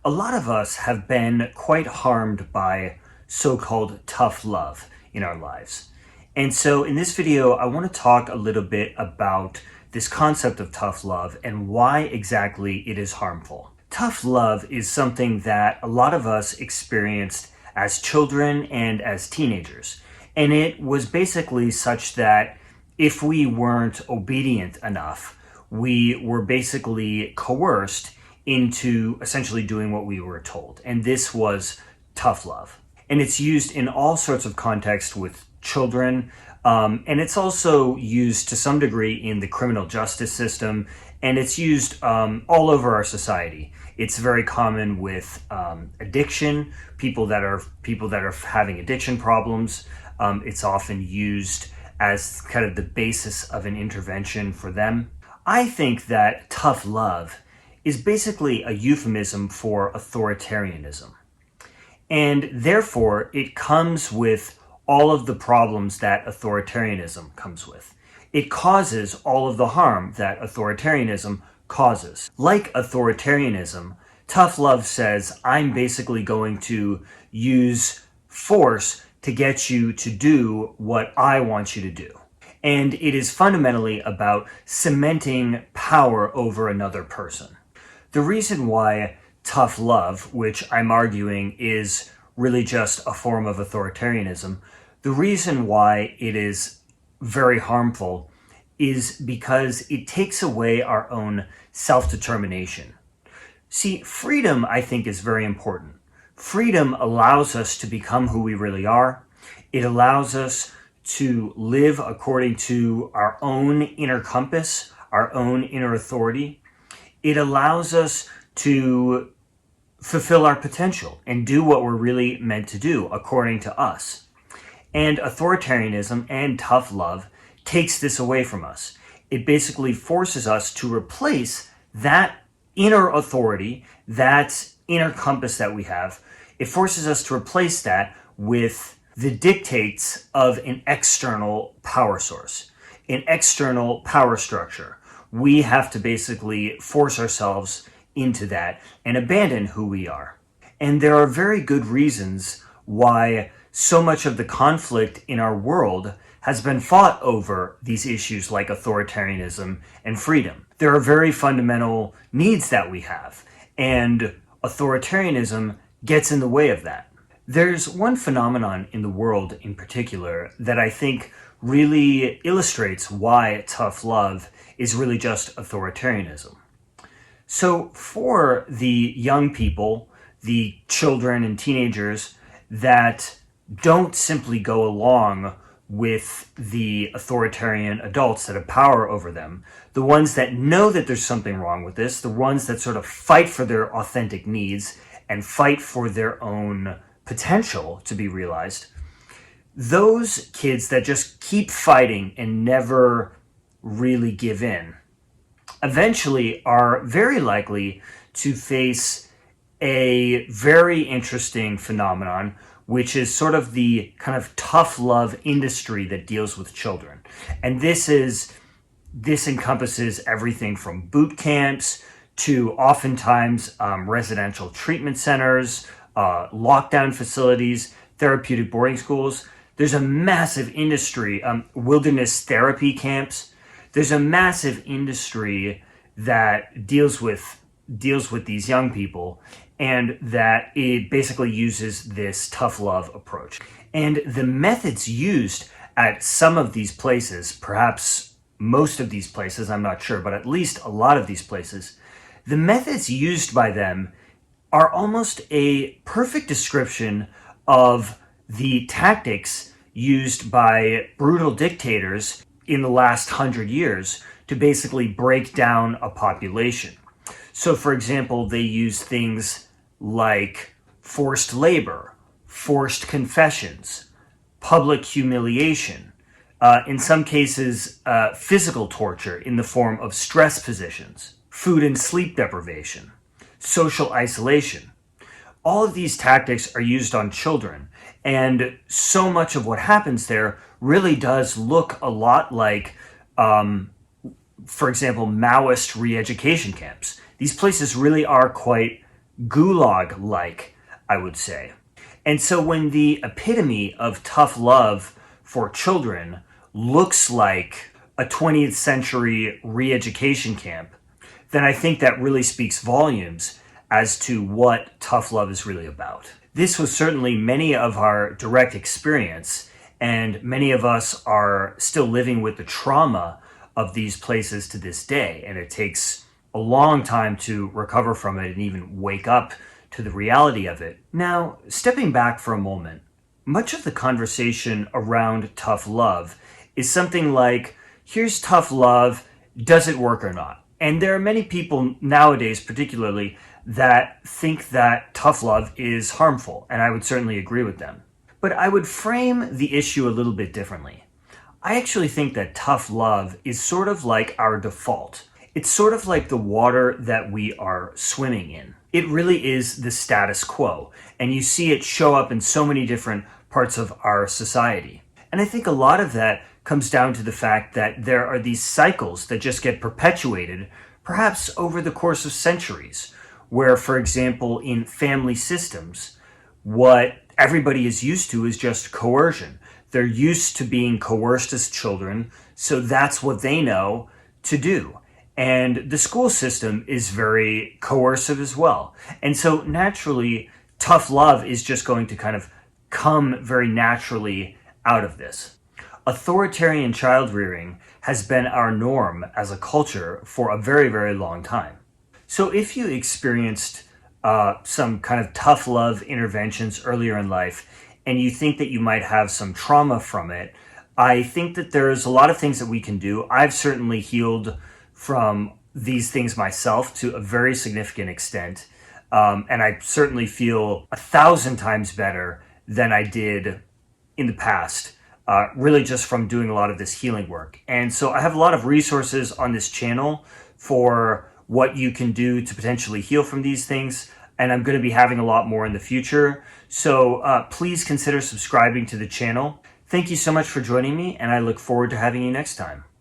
A lot of us have been quite harmed by so-called tough love in our lives. And so in this video, I want to talk a little bit about this concept of tough love and why exactly it is harmful. Tough love is something that a lot of us experienced as children and as teenagers. And it was basically such that if we weren't obedient enough, we were basically coerced into essentially doing what we were told. And this was tough love. And it's used in all sorts of contexts with children. And it's also used to some degree in the criminal justice system. And it's used all over our society. It's very common with addiction, people that are having addiction problems. It's often used as kind of the basis of an intervention for them. I think that tough love is basically a euphemism for authoritarianism. And therefore, it comes with all of the problems that authoritarianism comes with. It causes all of the harm that authoritarianism causes. Like authoritarianism, tough love says, I'm basically going to use force to get you to do what I want you to do. And it is fundamentally about cementing power over another person. The reason why tough love, which I'm arguing is really just a form of authoritarianism, the reason why it is very harmful is because it takes away our own self-determination. See, freedom, I think, is very important. Freedom allows us to become who we really are. It allows us to live according to our own inner compass, our own inner authority. It allows us to fulfill our potential and do what we're really meant to do according to us. And authoritarianism and tough love takes this away from us. It basically forces us to replace that inner authority, that inner compass that we have. It forces us to replace that with the dictates of an external power source, an external power structure. We have to basically force ourselves into that and abandon who we are. And there are very good reasons why so much of the conflict in our world has been fought over these issues like authoritarianism and freedom. There are very fundamental needs that we have, and authoritarianism gets in the way of that. There's one phenomenon in the world in particular that I think really illustrates why tough love is really just authoritarianism. So for the young people, the children and teenagers that don't simply go along with the authoritarian adults that have power over them, the ones that know that there's something wrong with this, the ones that sort of fight for their authentic needs and fight for their own potential to be realized, those kids that just keep fighting and never really give in, eventually are very likely to face a very interesting phenomenon, which is sort of the kind of tough love industry that deals with children. And this encompasses everything from boot camps to oftentimes residential treatment centers, lockdown facilities, therapeutic boarding schools. There's a massive industry, wilderness therapy camps. There's a massive industry that deals with these young people, and that it basically uses this tough love approach. And the methods used at some of these places, perhaps most of these places, I'm not sure, but at least a lot of these places, the methods used by them are almost a perfect description of the tactics used by brutal dictators in the last 100 years to basically break down a population. So for example, they use things like forced labor, forced confessions, public humiliation, in some cases physical torture in the form of stress positions, food and sleep deprivation, social isolation. All of these tactics are used on children, and so much of what happens there really does look a lot like, for example, Maoist re-education camps. These places really are quite gulag-like, I would say. And so when the epitome of tough love for children looks like a 20th century re-education camp, then I think that really speaks volumes as to what tough love is really about. This was certainly many of our direct experience, and many of us are still living with the trauma of these places to this day, and it takes a long time to recover from it and even wake up to the reality of it. Now, stepping back for a moment, much of the conversation around tough love is something like, here's tough love, does it work or not? And there are many people nowadays, particularly, that think that tough love is harmful, and I would certainly agree with them. But I would frame the issue a little bit differently. I actually think that tough love is sort of like our default. It's sort of like the water that we are swimming in. It really is the status quo, and you see it show up in so many different parts of our society. And I think a lot of that comes down to the fact that there are these cycles that just get perpetuated, perhaps over the course of centuries, where, for example, in family systems, what everybody is used to is just coercion. They're used to being coerced as children, so that's what they know to do. And the school system is very coercive as well. And so naturally, tough love is just going to kind of come very naturally out of this. Authoritarian child rearing has been our norm as a culture for a very, very long time. So if you experienced some kind of tough love interventions earlier in life, and you think that you might have some trauma from it, I think that there's a lot of things that we can do. I've certainly healed from these things myself to a very significant extent. And I certainly feel 1,000 times better than I did in the past, really just from doing a lot of this healing work. And so I have a lot of resources on this channel for what you can do to potentially heal from these things. And I'm going to be having a lot more in the future. So please consider subscribing to the channel. Thank you so much for joining me, and I look forward to having you next time.